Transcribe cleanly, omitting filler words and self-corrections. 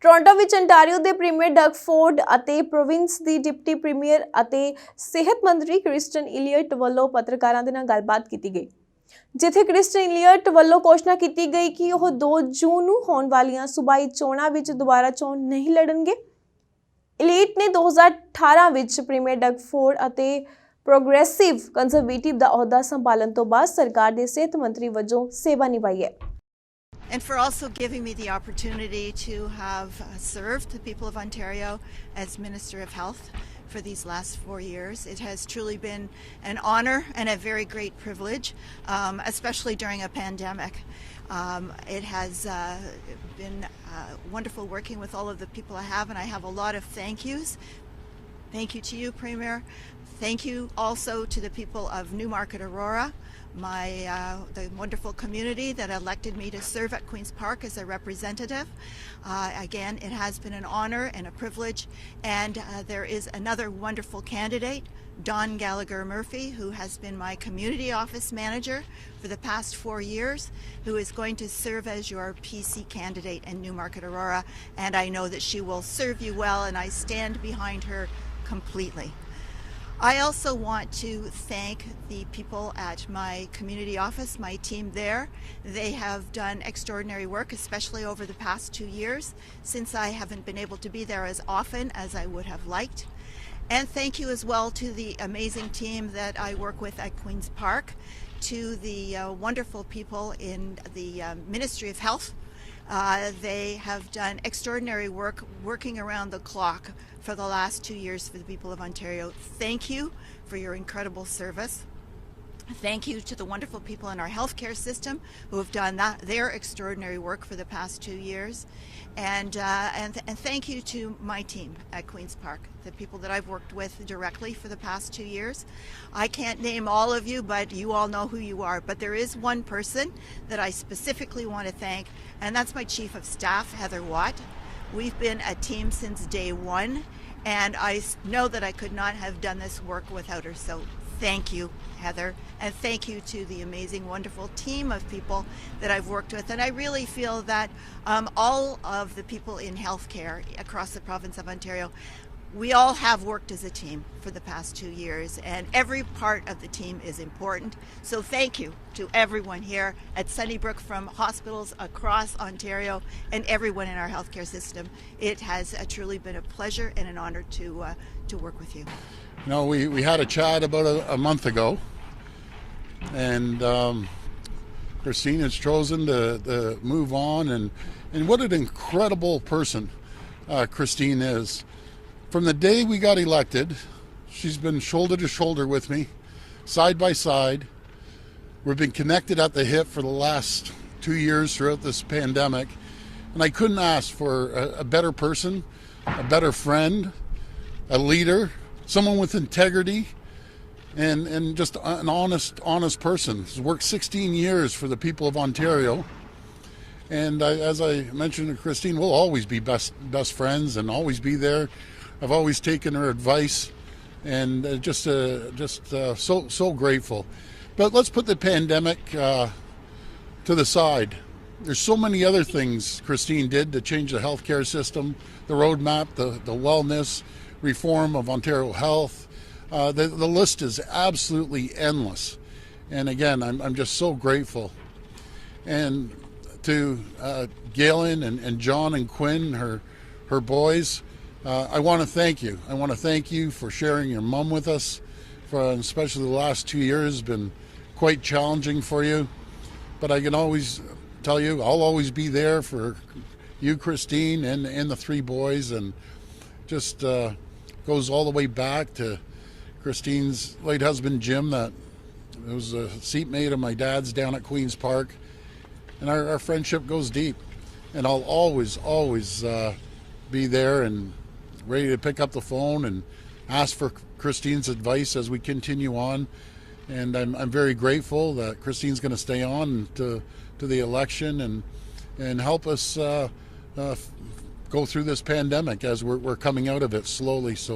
Toronto ਵਿੱਚ Ontario ਦੇ premier Doug Ford ਅਤੇ ਪ੍ਰੋਵਿੰਸ ਦੀ ਡਿਪਟੀ ਪ੍ਰੀਮੀਅਰ ਅਤੇ ਸਿਹਤ ਮੰਤਰੀ ਕ੍ਰਿਸਟਨ ਇਲੀਅਟ ਵੱਲੋਂ ਪੱਤਰਕਾਰਾਂ ਦੇ ਨਾਲ ਗੱਲਬਾਤ ਕੀਤੀ ਗਈ, ਜਿੱਥੇ ਕ੍ਰਿਸਟਨ ਇਲੀਅਟ ਵੱਲੋਂ ਘੋਸ਼ਣਾ ਕੀਤੀ ਗਈ ਕਿ ਉਹ 2 ਜੂਨ ਨੂੰ ਹੋਣ ਵਾਲੀਆਂ ਸੂਬਾਈ ਚੋਣਾਂ ਵਿੱਚ ਦੁਬਾਰਾ ਚੋਣ ਨਹੀਂ ਲੜਨਗੇ। ਇਲੀਅਟ ਨੇ 2018 ਵਿੱਚ ਪ੍ਰੀਮੀਅਰ ਡਗ ਫੋਰਡ ਅਤੇ ਪ੍ਰੋਗਰੈਸਿਵ ਕੰਜ਼ਰਵੇਟਿਵ ਦਾ ਅਹੁਦਾ ਸੰਭਾਲਣ ਤੋਂ ਬਾਅਦ ਸਰਕਾਰ ਦੇ ਸਿਹਤ ਮੰਤਰੀ ਵਜੋਂ ਸੇਵਾ ਨਿਭਾਈ ਹੈ। And for also giving me the opportunity to have served the people of Ontario as Minister of Health for these last 4 years. It has truly been an honor and a very great privilege, especially during a pandemic. It has been wonderful working with all of the people I have, and I have a lot of thank yous. Thank you to you, Premier. Thank you also to the people of Newmarket Aurora, the wonderful community that elected me to serve at Queen's Park as a representative. Again, it has been an honor and a privilege, and there is another wonderful candidate, Don Gallagher Murphy, who has been my community office manager for the past 4 years, who is going to serve as your PC candidate in Newmarket Aurora, and I know that she will serve you well, and I stand behind her completely. I also want to thank the people at my community office, my team there. They have done extraordinary work, especially over the past 2 years, since I haven't been able to be there as often as I would have liked. And thank you as well to the amazing team that I work with at Queen's Park, to the wonderful people in the Ministry of Health. They have done extraordinary work working around the clock for the last 2 years for the people of Ontario. Thank you for your incredible service. Thank you to the wonderful people in our healthcare system who have done their extraordinary work for the past 2 years. And thank you to my team at Queen's Park, the people that I've worked with directly for the past 2 years. I can't name all of you, but you all know who you are. But there is one person that I specifically want to thank, and that's my Chief of Staff, Heather Watt. We've been a team since day one, and I know that I could not have done this work without her. So thank you, Heather, and thank you to the amazing, wonderful team of people that I've worked with. And I really feel that all of the people in healthcare across the province of Ontario, we all have worked as a team for the past 2 years, and every part of the team is important. So thank you to everyone here at Sunnybrook, from hospitals across Ontario and everyone in our healthcare system. It has truly been a pleasure and an honor to work with you. You know, we had a chat about a month ago, and Christine has chosen to move on, and what an incredible person Christine is. From the day we got elected, she's been shoulder to shoulder with me, side by side. We've been connected at the hip for the last 2 years throughout this pandemic, and I couldn't ask for a better person, a better friend, a leader, someone with integrity, and just an honest person. She's worked 16 years for the people of Ontario. And as I mentioned to Christine, we'll always be best friends and always be there. I've always taken her advice, and so grateful. But let's put the pandemic to the side. There's so many other things Christine did to change the healthcare system, the roadmap, the wellness, reform of Ontario Health. The list is absolutely endless. And again, I'm just so grateful. And to Galen and John and Quinn, her boys, I want to thank you. I want to thank you for sharing your mom with us, especially the last 2 years has been quite challenging for you. But I can always tell you, I'll always be there for you, Christine, and the 3 boys, and just goes all the way back to Christine's late husband, Jim, that was a seatmate of my dad's down at Queen's Park. And our friendship goes deep. And I'll always be there and ready to pick up the phone and ask for Christine's advice as we continue on. And I'm very grateful that Christine's going to stay on to the election and help us go through this pandemic as we're coming out of it slowly. So